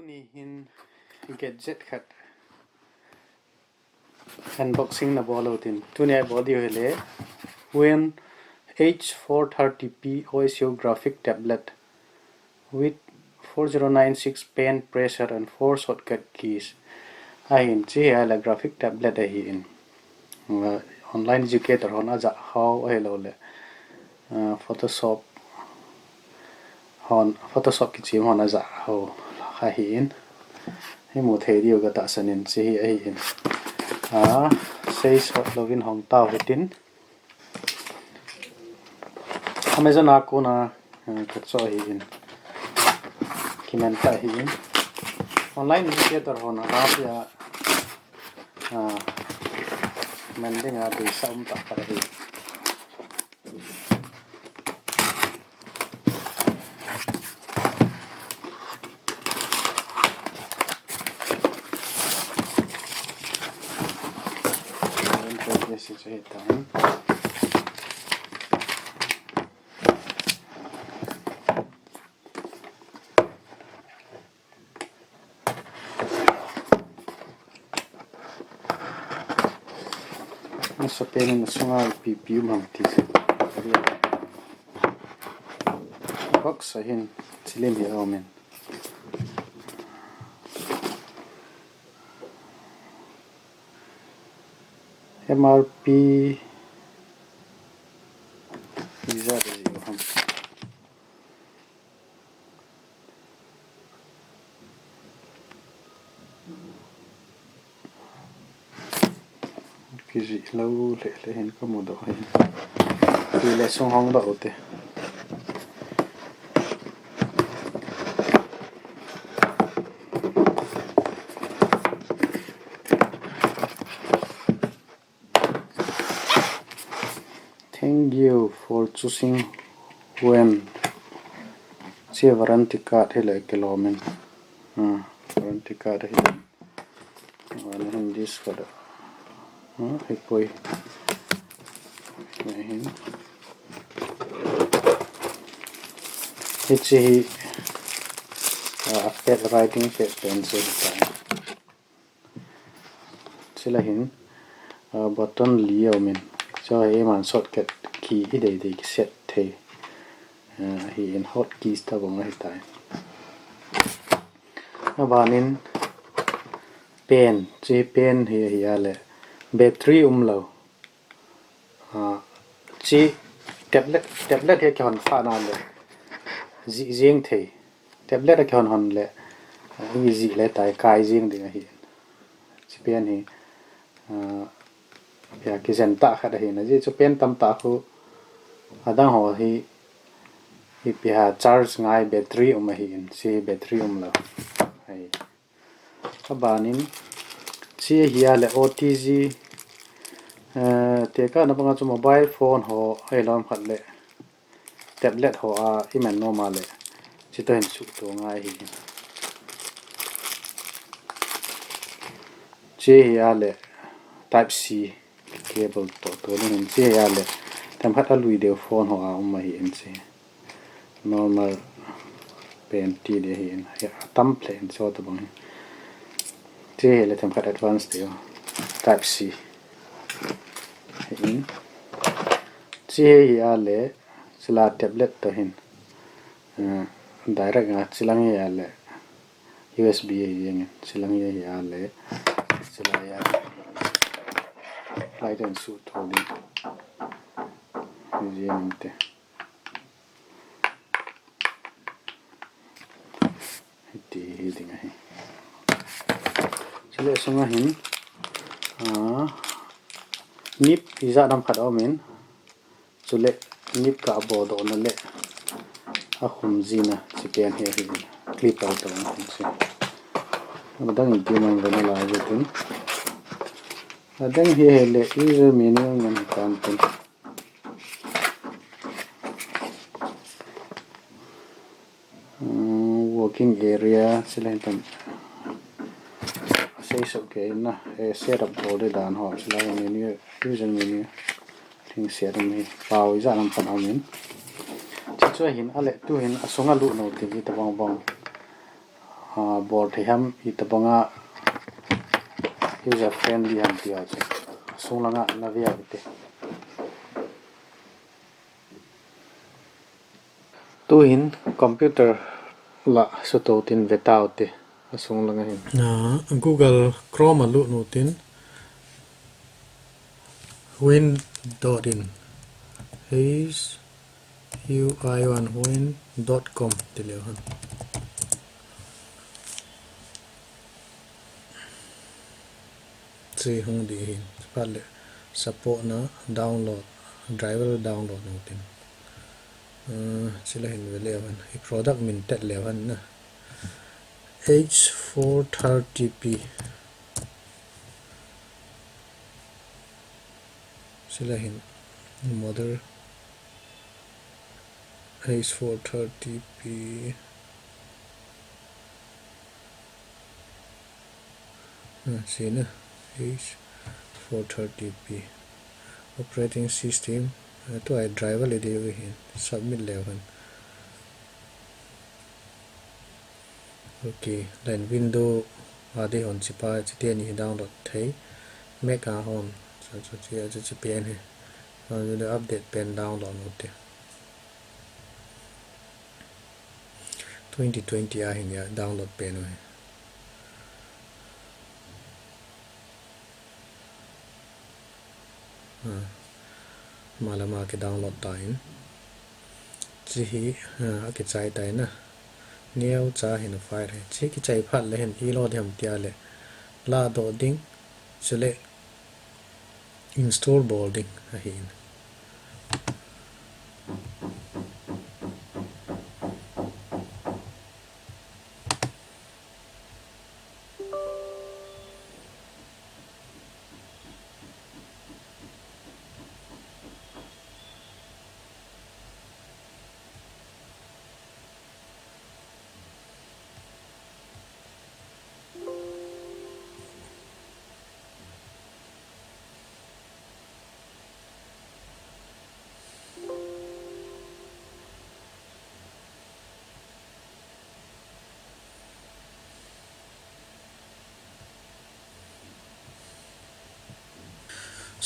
ni hin gadget khat unboxing na bolo tin tunia body hele Huion H430p OSU graphic tablet with 4096 pen pressure and 4 shortcut keys. Ahin chi ala graphic tablet hi in online educator hona ja how hello le Photoshop ki chim hona ja how ha hi in hi mu thei dio ga ta sanin chi hi in sei shot login hong tao hitin Amazon ako na katso hi in kimenta hi in online educator hona ya mending a di sa ta para hi this is it time so pen na sunga pipiu mam ti se box ahin silim hi omen MRP visa de ham kiji lâu le hin ko mo do hin ki le song hong do te Thank you for choosing Huion. See warranty card hele kilomen. Warranty card hele. One in this for the. Hipoi. Hin. It's pad writing pad pencil time. Sila hin button liao min. So he man shortcut key hi dei set the hi in hot keys ta bong hi tai banin pen chi pen hi ale battery lo chi tablet he kon pha na le ji jing the tablet kon hon le ji le tai kai jing ding hi chi pen hi ya ki zen ta kha da hi na ji chu pen tam ta khu adang ho hi pia charge ngai battery hi in si battery lo ai abanin si hi ale OTG te ka na panga chu mobile phone ho ai lom khat le tablet ho iman normal le chi to hin su to ngai hi chi hi ale type C cable to ni chi ya le tam khat lui de phone ho ma hi in chi normal pen ti de hi in ya tam plain so to bang chi le tam khat advanced de type C in chi ya le sila tablet to hin direct nga chilang ya le USB yang chilang ya le sila ya light and suit holding using the heating ahi chile sunga hin nip iza dam khat omen chule nip ka bo do na le a khum zina chipen he hi clip out on si madang ti man ga la ju tin adang he le user menu ngan kan tin working area silentam say okay na setup folder dan ho sila menu user menu thing set me pau za nam pan amin chu hin ale tu hin asonga lu no ti ta bang board ham itabanga user friendly ham tia che sunglanga navia bite tu in computer la soto tin vetaute sunglanga hin Google Chrome alu nutin huion.in huion.com telehan si hung di hin pale support na download driver download nutin sila hin velevan product min tet levan na H430p sila hin mother H430p sina H430p operating system to I driver le dewe hin submit levan okay then window ade on chipa chite ni download thai make a on so chi pen he the update pen download note 2020 a hin ya download pen we malama ke download time chi hi ke chai tai na neo cha hin file he chi ki chai phat le hen i lo them tia le la do ding chele install boarding a hin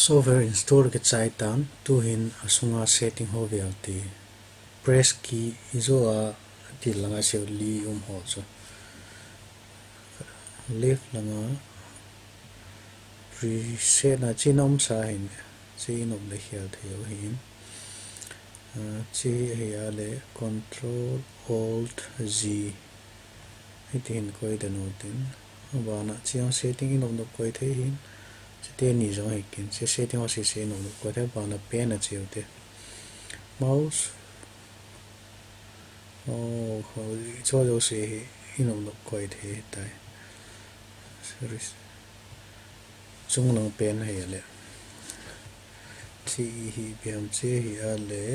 software install ke chai tan tu hin asunga setting ho velti press key izo a tilanga se li ho cho left langa preset na chinom sa hin chinom le hial theo hin chi ya le control alt z itin koi da notin bana chiang setting in no koi the hin te ni zo hekin se setting was se no ko te bana pen a chiute mouse ho cho jo se ino no ko the tai series chung no pen he le chi hi biam che hi ale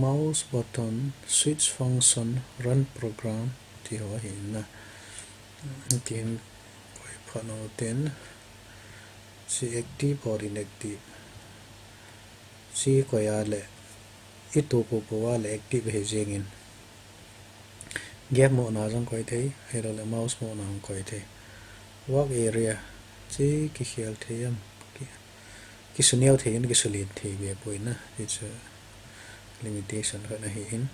mouse button switch function run program ti ho hin na tin panoten si active or inactive si ko ya le ito ko wale active he jengin game mo na jang koi thei hero le mouse mo na koi thei work area chi ki khel theyam ki sunel thein ki sulit thei be poina it's a limitation ka na hi in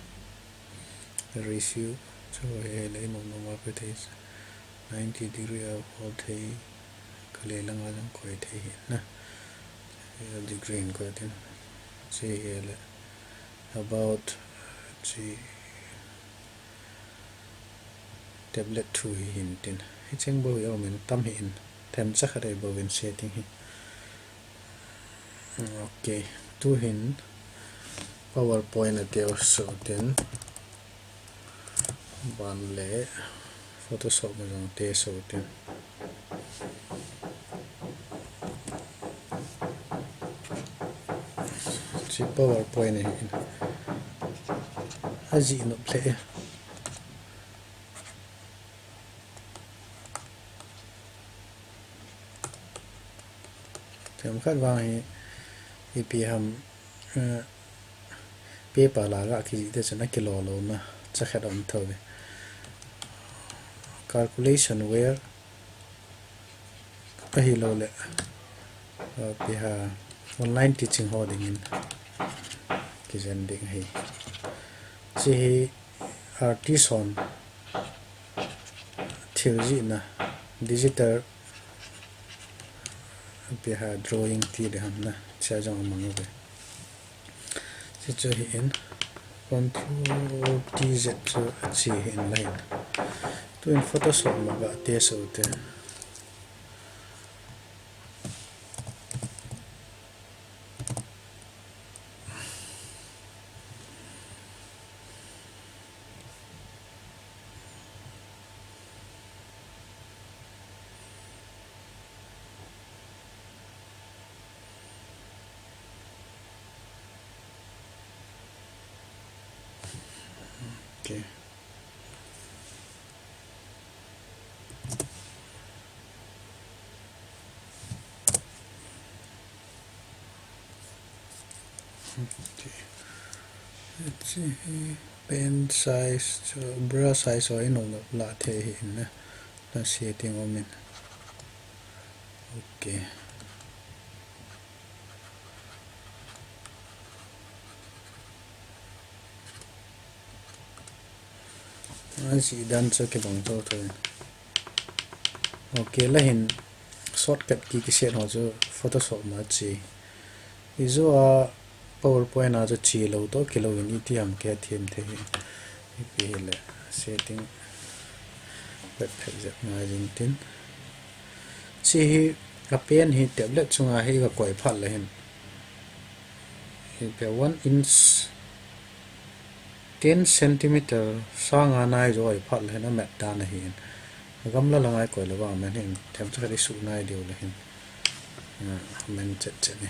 ratio so he le no ma pe thei 90 degree of all thei kale langa lang koi thei na degree in ko tin see here about the tablet 2 hin tin hi cheng bo yo men tam hin them cha khare bo win setting hi okay tu hin powerpoint at your so tin ban le photoshop ma jong te so tin chi powerpoint hi aji no play tem khat wa hi ep ham pe pa la ga ki de chana kilo lo na cha khat on thobe calculation where hi lo le piha online teaching holding in kizen ding hi chi artisan thilji na digital piha drawing ti de ham na cha jong amang ve chi chu hi in control tz chu chi in line to in photoshop ma ba te so te okay let's see pen size so brush size so in la the hi na la setting omen okay chỉ đan cho cái bóng thôi thôi ok là hình shortcut key cái set họ cho Photoshop mà chỉ ví dụ PowerPoint nào cho chỉ lâu to cái lâu ini thì हम क्या thêm thế cái là setting bật thấy rất ngay chính tin chỉ cái pen hi tablet chung ai cái quay phát là hình cái 1 inch 10 centimeter sang anai rồi phát là nó mệt đan là hiện gam la langai koi la wa men hin them cha ri su nai deu la hin men chet chet ne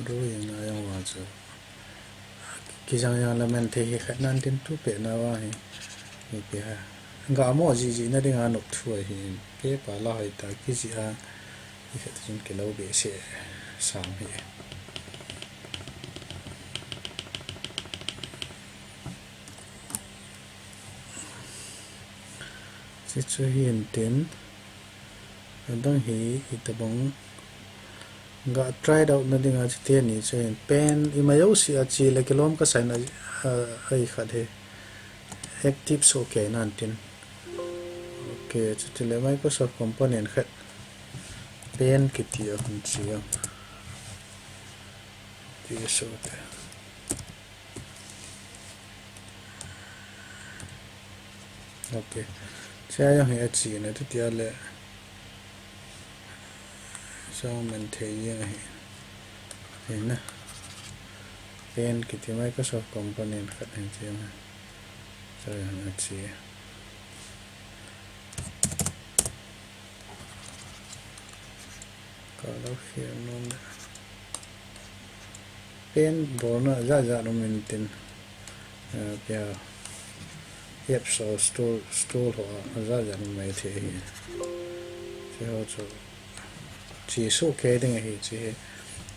do yang na yang wa cho ki jang yang la men the hi khat nan tin tu pe na wa hi ni pe ha ga mo ji na ding an nok thu hi pe pa la hai ta ki ji a ki khat jin ke lo be se sang hi chỉ cho hiện tiền đang hi itabong ga try out na dinga chi ni chen pen imayo si achi le kilom ka sai na ai khade active so ke nan tin okay chu le Microsoft component khat pen kitia hun chia ti so ta okay cha yang he chi na tu tia le sao mình thấy như này thế nè pen cái Microsoft component khác hành chưa mà rồi là gì có đâu khi nó pen bộ nó ra nó mình tin bây H430p store họ ra nó mấy thế thì họ cho chỉ số cái đấy thì chỉ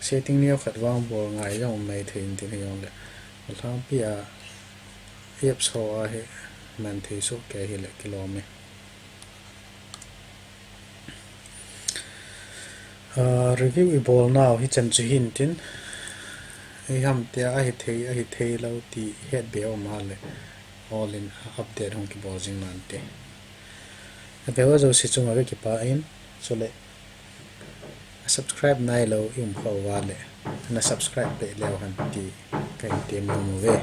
setting nhiều khát vọng bộ ngày trong mấy thì用的我看比啊 H4 係問題數嘅係嚟嘅咯咩review ball now hi chan chu hin tin ai ham tia ai thei lo ti head be o ma le all in update hong ki ball jing nan te be wa zo si chunga ki pa in so le subscribe nai lo im kho wa le na subscribe pe leo han ti kai te mo ve